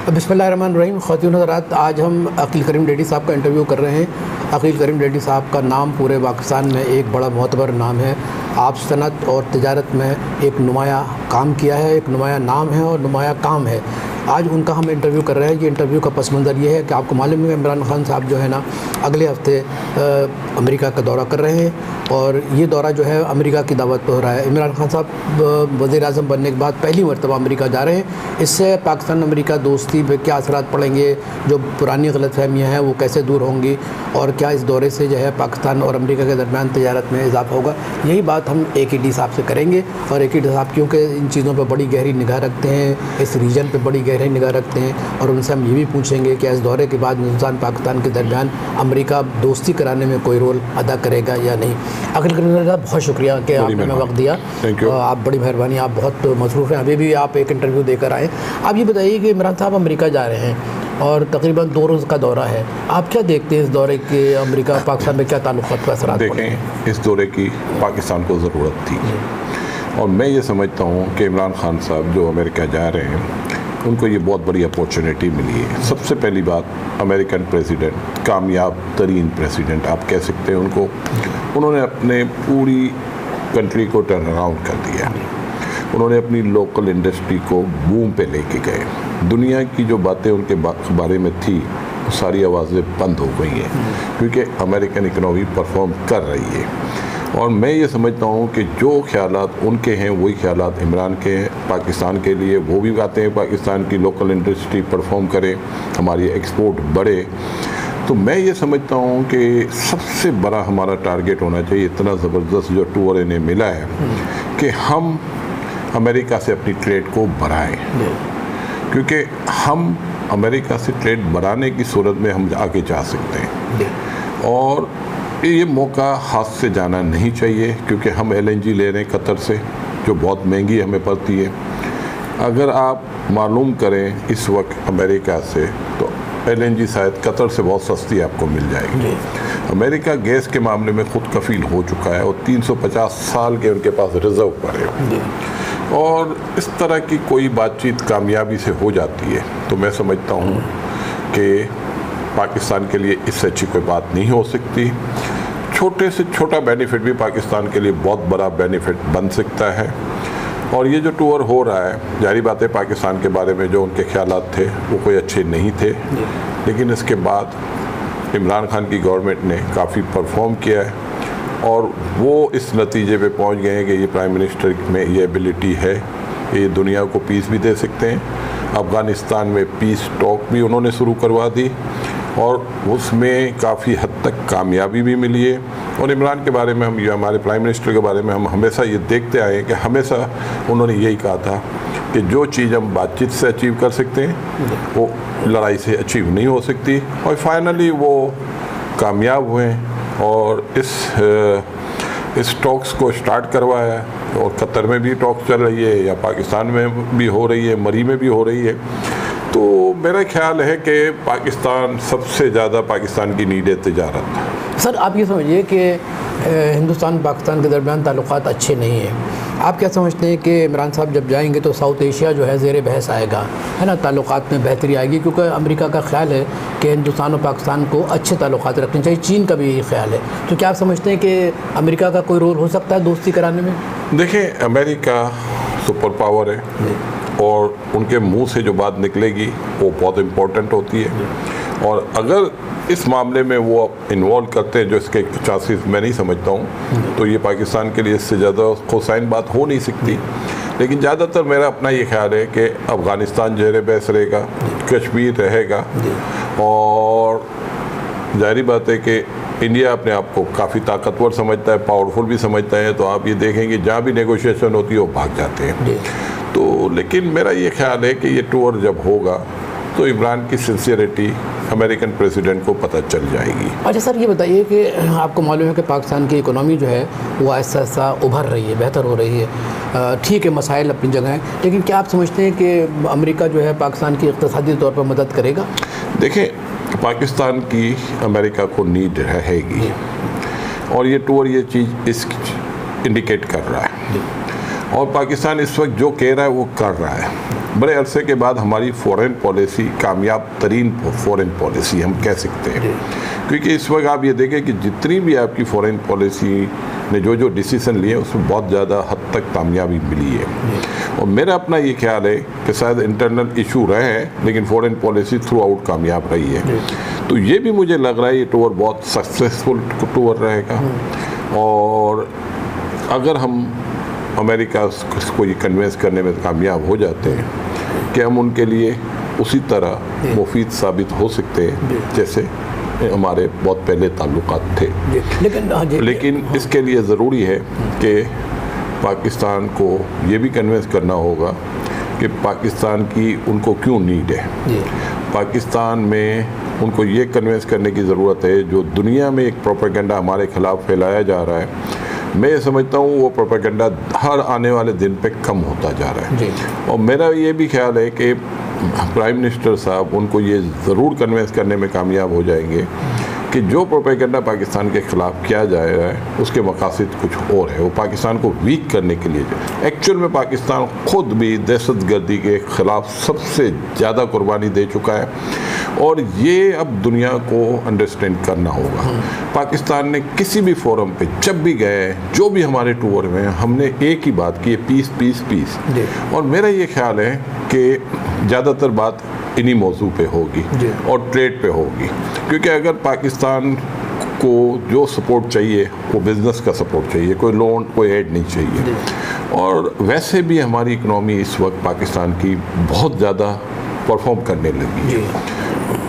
बिस्मिल्लाहिर्रहमानिर्रहीम। ख़वातीन व हज़रात, आज हम अकील करीम डैडी साहब का इंटरव्यू कर रहे हैं। अकील करीम डैडी साहब का नाम पूरे पाकिस्तान में एक बड़ा मोतबर नाम है। आप सनत और तिजारत में एक नुमाया काम किया है, एक नुमाया नाम है और नुमाया काम है। आज उनका हम इंटरव्यू कर रहे हैं। ये इंटरव्यू का पस मंज़र ये है कि आपको मालूम है इमरान खान साहब जो है ना, अगले हफ्ते अमेरिका का दौरा कर रहे हैं और ये दौरा जो है अमेरिका की दावत पर हो रहा है। इमरान खान साहब वज़ीर-ए-आज़म बनने के बाद पहली मरतबा अमेरिका जा रहे हैं। इससे पाकिस्तान अमेरिका दोस्ती पे क्या असरात पड़ेंगे, जो पुरानी गलतफहमियाँ हैं वो कैसे दूर होंगी और क्या इस दौरे से जो है पाकिस्तान और अमेरिका के दरमियान तिजारत में इजाफा होगा, यही बात हम AKD साहब से करेंगे। और AKD साहब क्योंकि इन चीज़ों पर बड़ी गहरी निगाह रखते हैं, इस रीजन पर बड़ी गहरी निगाह रखते हैं, और उनसे हम ये भी पूछेंगे कि इस दौरे के बाद हिंदुस्तान पाकिस्तान के दरमियान अमेरिका दोस्ती कराने में कोई रोल अदा करेगा या नहीं। अकील करीम साहब, बहुत शुक्रिया कि आपने हमें वक्त दिया। आप बड़ी मेहरबानी, आप बहुत मसरूफ़ हैं, अभी भी आप एक इंटरव्यू देकर आए। आप ये बताइए कि इमरान साहब अमेरिका जा रहे हैं और तकरीबन 2 रोज़ का दौरा है। आप क्या देखते हैं इस दौरे के अमेरिका पाकिस्तान में क्या ताल्लुक़ात का असर? देखें, इस दौरे की पाकिस्तान को ज़रूरत थी और मैं ये समझता हूँ कि इमरान खान साहब जो अमेरिका जा रहे हैं उनको ये बहुत बड़ी अपॉर्चुनिटी मिली है। सबसे पहली बात, अमेरिकन प्रेसिडेंट, कामयाब तरीन प्रेसिडेंट आप कह सकते हैं उनको, उन्होंने अपने पूरी कंट्री को टर्न अराउंड कर दिया। उन्होंने अपनी लोकल इंडस्ट्री को बूम पे लेके गए। दुनिया की जो बातें उनके बारे में थी वो सारी आवाज़ें बंद हो गई हैं क्योंकि अमेरिकन इकनॉमी परफॉर्म कर रही है। और मैं ये समझता हूँ कि जो ख्यालात उनके हैं वही ख्यालात इमरान के हैं पाकिस्तान के लिए। वो भी चाहते हैं पाकिस्तान की लोकल इंडस्ट्री परफॉर्म करे, हमारी एक्सपोर्ट बढ़े। तो मैं ये समझता हूँ कि सबसे बड़ा हमारा टारगेट होना चाहिए, इतना ज़बरदस्त जो टूर इन्हें मिला है, कि हम अमेरिका से अपनी ट्रेड को बढ़ाएं, क्योंकि हम अमेरिका से ट्रेड बढ़ाने की सूरत में हम आगे जा सकते हैं। और ये मौका हाथ से जाना नहीं चाहिए क्योंकि हम LNG ले रहे हैं कतर से, जो बहुत महंगी हमें पड़ती है। अगर आप मालूम करें इस वक्त अमेरिका से, तो LNG शायद कतर से बहुत सस्ती आपको मिल जाएगी। अमेरिका गैस के मामले में खुद कफील हो चुका है और 350 साल के उनके पास रिजर्व पड़े हैं। और इस तरह की कोई बातचीत कामयाबी से हो जाती है तो मैं समझता हूँ कि पाकिस्तान के लिए इससे अच्छी कोई बात नहीं हो सकती। छोटे से छोटा बेनिफिट भी पाकिस्तान के लिए बहुत बड़ा बेनिफिट बन सकता है। और ये जो टूर हो रहा है, जारी बात है पाकिस्तान के बारे में जो उनके ख्यालात थे वो कोई अच्छे नहीं थे, लेकिन इसके बाद इमरान खान की गवर्नमेंट ने काफ़ी परफॉर्म किया है और वो इस नतीजे पे पहुंच गए हैं कि ये प्राइम मिनिस्टर में ये एबिलिटी है, ये दुनिया को पीस भी दे सकते हैं। अफ़गानिस्तान में पीस टॉक भी उन्होंने शुरू करवा दी और उसमें काफ़ी हद तक कामयाबी भी मिली है। और इमरान के बारे में हम, ये हमारे प्राइम मिनिस्टर के बारे में हम हमेशा ये देखते आए हैं कि हमेशा उन्होंने यही कहा था कि जो चीज़ हम बातचीत से अचीव कर सकते हैं वो लड़ाई से अचीव नहीं हो सकती। और फाइनली वो कामयाब हुए और इस टॉक्स को स्टार्ट करवाया और कतर में भी टॉक्स चल रही है या पाकिस्तान में भी हो रही है, मरी में भी हो रही है। तो मेरा ख्याल है कि पाकिस्तान सबसे ज़्यादा पाकिस्तान की नीड है तिजारत। सर, आप ये समझिए कि हिंदुस्तान पाकिस्तान के दरमियान ताल्लुकात अच्छे नहीं हैं। आप क्या समझते हैं कि इमरान साहब जब जाएंगे तो साउथ एशिया जो है ज़ेर बहस आएगा, है ना, ताल्लुकात में बेहतरी आएगी? क्योंकि अमेरिका का ख्याल है कि हिंदुस्तान और पाकिस्तान को अच्छे ताल्लुकात रखने चाहिए। चीन का भी यही ख्याल है। तो क्या आप समझते हैं कि अमेरिका का कोई रोल हो सकता है दोस्ती कराने में? देखिए, अमेरिका सुपर पावर है और उनके मुंह से जो बात निकलेगी वो बहुत इम्पोर्टेंट होती है। और अगर इस मामले में वो इन्वॉल्व करते हैं जो इसके चांसेस मैं नहीं समझता हूँ, तो ये पाकिस्तान के लिए इससे ज़्यादा खुशाइन बात हो नहीं सकती। लेकिन ज़्यादातर मेरा अपना ये ख्याल है कि अफ़गानिस्तान ज़ेर बहस रहेगा, कश्मीर रहेगा और जाहिर बात है कि इंडिया अपने आप को काफ़ी ताकतवर समझता है, पावरफुल भी समझता है। तो आप ये देखेंगे जहाँ भी नेगोशिएशन होती है वो भाग जाते हैं। तो लेकिन मेरा ये ख्याल है कि ये टूर जब होगा तो इमरान की सिंसियरिटी अमेरिकन प्रेसिडेंट को पता चल जाएगी। अच्छा सर, ये बताइए कि आपको मालूम है कि पाकिस्तान की इकोनॉमी जो है वो ऐसा ऐसा उभर रही है, बेहतर हो रही है। ठीक है, मसाइल अपनी जगह हैं, लेकिन क्या आप समझते हैं कि अमेरिका जो है पाकिस्तान की इक़्तिसादी तौर पर मदद करेगा? देखिए, पाकिस्तान की अमेरिका को नीड रहेगी और ये टूर ये चीज़ इस इंडिकेट कर रहा है। और पाकिस्तान इस वक्त जो कह रहा है वो कर रहा है। बड़े अरसे के बाद हमारी फॉरेन पॉलिसी कामयाब तरीन फॉरेन पॉलिसी हम कह सकते हैं, क्योंकि इस वक्त आप ये देखें कि जितनी भी आपकी फॉरेन पॉलिसी ने जो डिसीजन लिए उसमें बहुत ज़्यादा हद तक कामयाबी मिली है। और मेरा अपना ये ख्याल है कि शायद इंटरनल इशू रहे हैं लेकिन फॉरेन पॉलिसी थ्रू आउट कामयाब रही है। तो ये भी मुझे लग रहा है ये टूर बहुत सक्सेसफुल टूर रहेगा। और अगर हम अमेरिका को ये कन्विंस करने में कामयाब हो जाते हैं कि हम उनके लिए उसी तरह मुफीद साबित हो सकते हैं जैसे हमारे बहुत पहले ताल्लुकात थे। लेकिन इसके लिए ज़रूरी है कि पाकिस्तान को ये भी कन्विंस करना होगा कि पाकिस्तान की उनको क्यों नीड है। पाकिस्तान में उनको ये कन्विंस करने की ज़रूरत है, जो दुनिया में एक प्रोपेगेंडा हमारे ख़िलाफ़ फैलाया जा रहा है, मैं ये समझता हूँ वो प्रोपेगेंडा हर आने वाले दिन पे कम होता जा रहा है। और मेरा ये भी ख्याल है कि प्राइम मिनिस्टर साहब उनको ये ज़रूर कन्विंस करने में कामयाब हो जाएंगे कि जो प्रोपेगेंडा पाकिस्तान के ख़िलाफ़ किया जा रहा है उसके मकासद कुछ और है। वो पाकिस्तान को वीक करने के लिए, एक्चुअल में पाकिस्तान ख़ुद भी दहशतगर्दी के ख़िलाफ़ सबसे ज़्यादा कुर्बानी दे चुका है और ये अब दुनिया को अंडरस्टैंड करना होगा। पाकिस्तान ने किसी भी फोरम पे जब भी गए, जो भी हमारे टूर में, हमने एक ही बात की है, पीस पीस पीस। और मेरा ये ख्याल है कि ज़्यादातर बात इन्हीं मौजू पे होगी और ट्रेड पे होगी, क्योंकि अगर पाकिस्तान को जो सपोर्ट चाहिए वो बिज़नेस का सपोर्ट चाहिए, कोई लोन कोई एड नहीं चाहिए। और वैसे भी हमारी इकनॉमी इस वक्त पाकिस्तान की बहुत ज़्यादा परफॉर्म करने लगी है।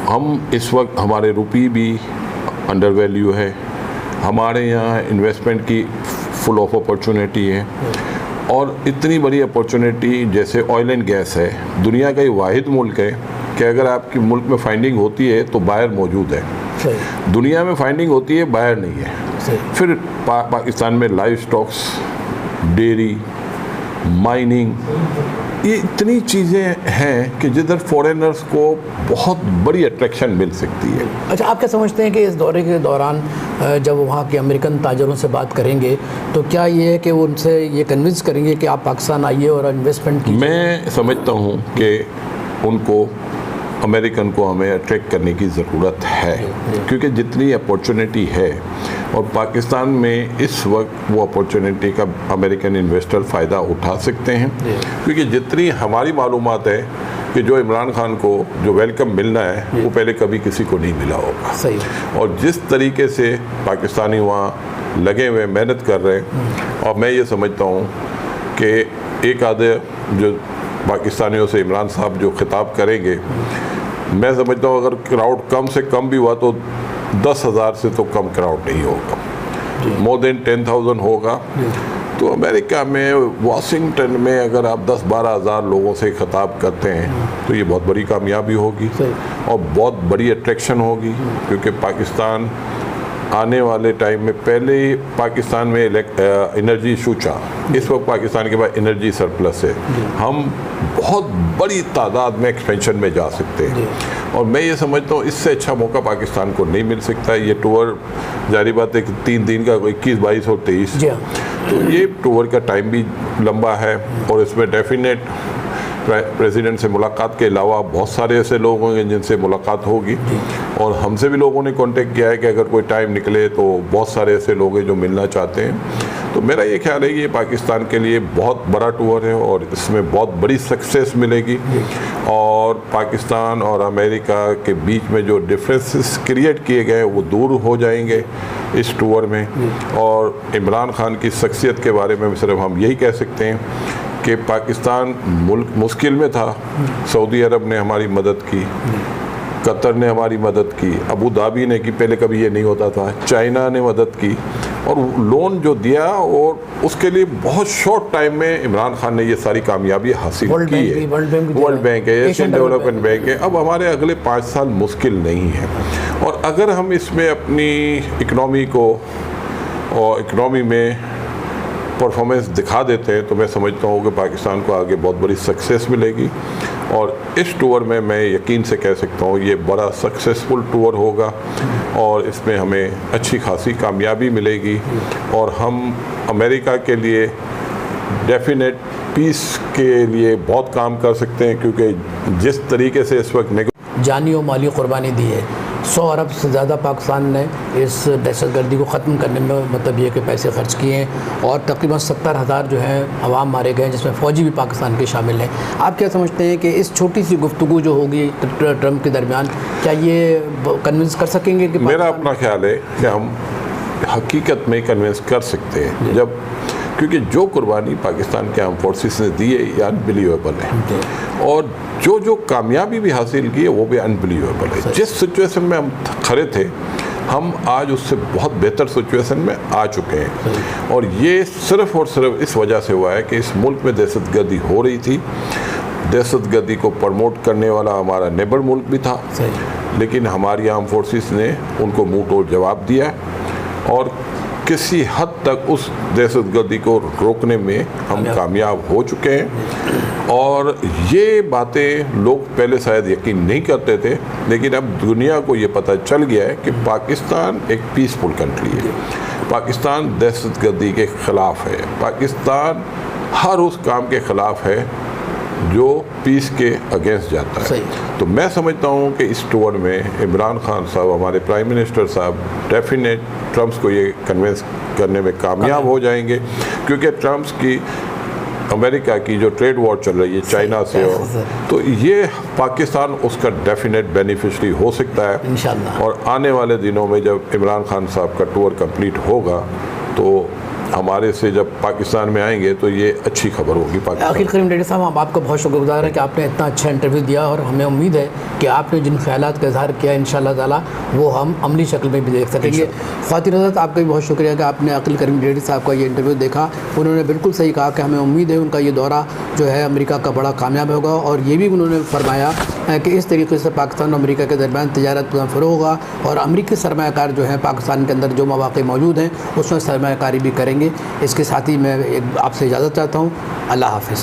हम इस वक्त, हमारे रुपये भी अंडर वैल्यू है, हमारे यहाँ इन्वेस्टमेंट की फुल ऑफ अपॉर्चुनिटी है और इतनी बड़ी अपॉर्चुनिटी जैसे ऑयल एंड गैस है, दुनिया का ये वाहिद मुल्क है कि अगर आपकी मुल्क में फाइंडिंग होती है तो बायर मौजूद है। दुनिया में फाइंडिंग होती है, बायर नहीं है। फिर पाकिस्तान में लाइव स्टॉक्स, डेयरी, माइनिंग, ये इतनी चीज़ें हैं कि जिधर फॉरेनर्स को बहुत बड़ी अट्रैक्शन मिल सकती है। अच्छा, आप क्या समझते हैं कि इस दौरे के दौरान जब वहाँ के अमेरिकन ताजरों से बात करेंगे तो क्या ये है कि वो उनसे ये कन्विंस करेंगे कि आप पाकिस्तान आइए और इन्वेस्टमेंट कीजिए? मैं समझता हूँ कि उनको, अमेरिकन को हमें अट्रैक्ट करने की ज़रूरत है, क्योंकि जितनी अपॉर्चुनिटी है और पाकिस्तान में इस वक्त वो अपॉर्चुनिटी का अमेरिकन इन्वेस्टर फ़ायदा उठा सकते हैं, क्योंकि जितनी हमारी मालूमात है कि जो इमरान खान को जो वेलकम मिलना है वो पहले कभी किसी को नहीं मिला होगा। सही। और जिस तरीके से पाकिस्तानी वहाँ लगे हुए मेहनत कर रहे हैं, और मैं ये समझता हूँ कि एक आधे जो पाकिस्तानियों से इमरान साहब जो खिताब करेंगे, मैं समझता हूँ अगर क्राउड कम से कम भी हुआ तो 10,000 से तो कम क्राउड नहीं होगा, मोर देन 10,000 होगा। तो अमेरिका में, वाशिंगटन में अगर आप 10-12 हज़ार लोगों से खिताब करते हैं तो ये बहुत बड़ी कामयाबी होगी और बहुत बड़ी अट्रैक्शन होगी, क्योंकि पाकिस्तान आने वाले टाइम में, पहले पाकिस्तान में एनर्जी इशू था, इस वक्त पाकिस्तान के पास एनर्जी सरप्लस है, हम बहुत बड़ी तादाद में एक्सपेंशन में जा सकते हैं। और मैं ये समझता हूँ इससे अच्छा मौका पाकिस्तान को नहीं मिल सकता। ये टूर जारी बात है कि 3 दिन का, 21, 22 और 23, तो ये टूर का टाइम भी लंबा है और इसमें डेफिनेट प्रेसिडेंट से मुलाकात के अलावा बहुत सारे ऐसे लोग होंगे जिनसे मुलाकात होगी, और हमसे भी लोगों ने कांटेक्ट किया है कि अगर कोई टाइम निकले तो बहुत सारे ऐसे लोग हैं जो मिलना चाहते हैं। तो मेरा ये ख्याल है कि ये पाकिस्तान के लिए बहुत बड़ा टूर है और इसमें बहुत बड़ी सक्सेस मिलेगी, और पाकिस्तान और अमेरिका के बीच में जो डिफरेंसेस क्रिएट किए गए वो दूर हो जाएंगे इस टूर में। और इमरान खान की शख्सियत के बारे में सिर्फ हम यही कह सकते हैं कि पाकिस्तान मुल्क मुश्किल में था, सऊदी अरब ने हमारी मदद की, कतर ने हमारी मदद की, अबू धाबी ने की, पहले कभी ये नहीं होता था, चाइना ने मदद की, और लोन जो दिया और उसके लिए बहुत शॉर्ट टाइम में इमरान खान ने ये सारी कामयाबी हासिल की है। वर्ल्ड बैंक है, एशियन डेवलपमेंट बैंक है। अब हमारे अगले 5 साल मुश्किल नहीं है, और अगर हम इसमें अपनी इकनॉमी को और इकनॉमी में परफॉर्मेंस दिखा देते हैं तो मैं समझता हूँ कि पाकिस्तान को आगे बहुत बड़ी सक्सेस मिलेगी। और इस टूर में मैं यकीन से कह सकता हूँ ये बड़ा सक्सेसफुल टूर होगा और इसमें हमें अच्छी खासी कामयाबी मिलेगी, और हम अमेरिका के लिए डेफिनेट पीस के लिए बहुत काम कर सकते हैं, क्योंकि जिस तरीके से इस वक्त जानी और माली कुर्बानी दी है, 100 अरब से ज़्यादा पाकिस्तान ने इस दहशतगर्दी को ख़त्म करने में मतलब ये कि पैसे खर्च किए हैं, और तकरीबन 70,000 जो हैं अवाम मारे गए, जिसमें फ़ौजी भी पाकिस्तान के शामिल हैं। आप क्या समझते हैं कि इस छोटी सी गुफ्तगू जो होगी ट्रंप के दरमियान, क्या ये कन्विंस कर सकेंगे कि मेरा अपना ख्याल है कि हम हकीकत में कन्विंस कर सकते हैं, जब क्योंकि जो कुर्बानी पाकिस्तान के आर्म फोर्सेस ने दी है ये अनबिलीवेबल है, और जो जो कामयाबी भी हासिल की है वो भी अनबिलीवेबल है। जिस सिचुएशन में हम खड़े थे, हम आज उससे बहुत बेहतर सिचुएशन में आ चुके हैं, और ये सिर्फ और सिर्फ इस वजह से हुआ है कि इस मुल्क में दहशतगर्दी हो रही थी। दहशतगर्दी को प्रमोट करने वाला हमारा नेबर मुल्क भी था, लेकिन हमारी आर्म फोर्सेस ने उनको मुंह तोड़ जवाब दिया, और किसी हद तक उस दहशतगर्दी को रोकने में हम कामयाब हो चुके हैं। और ये बातें लोग पहले शायद यकीन नहीं करते थे, लेकिन अब दुनिया को ये पता चल गया है कि पाकिस्तान एक पीसफुल कंट्री है, पाकिस्तान दहशतगर्दी के ख़िलाफ़ है, पाकिस्तान हर उस काम के ख़िलाफ़ है जो पीस के अगेंस्ट जाता है। तो मैं समझता हूँ कि इस टूर में इमरान खान साहब, हमारे प्राइम मिनिस्टर साहब, डेफिनेट ट्रम्प को ये कन्विंस करने में कामयाब हो जाएंगे, क्योंकि ट्रम्प की अमेरिका की जो ट्रेड वॉर चल रही है चाइना से, तो ये पाकिस्तान उसका डेफिनेट बेनिफिशरी हो सकता है इंशाल्लाह। और आने वाले दिनों में जब इमरान खान साहब का टूर कंप्लीट होगा, तो हमारे से जब पाकिस्तान में आएंगे तो ये अच्छी खबर होगी पाकिस्तान। अखिल करीम डेडी साहब, हम आपका बहुत शुक्रगुजार हैं कि आपने इतना अच्छा इंटरव्यू दिया, और हमें उम्मीद है कि आपने जिन ख्यालात का इजहार किया इंशाअल्लाह ताला वो हम अमली शक्ल में भी देख सकेंगे। ख्वातीन हज़रात, आपका भी बहुत शुक्रिया कि आपने अखिल करीम डेडी साहब का ये इंटरव्यू देखा। उन्होंने बिल्कुल सही कहा कि हमें उम्मीद है उनका ये दौरा जो है अमेरिका का बड़ा कामयाब होगा, और ये भी उन्होंने फरमाया कि इस तरीके से पाकिस्तान और अमेरिका के दरमियान तिजारत फ़रोग़ होगा, और अमरीकी सरमायाकार जो है पाकिस्तान के अंदर जो मौक़े मौजूद हैं उसमें सरमायाकारी भी करेंगे। इसके साथ ही मैं आपसे इजाज़त चाहता हूँ। अल्लाह हाफ़िज़।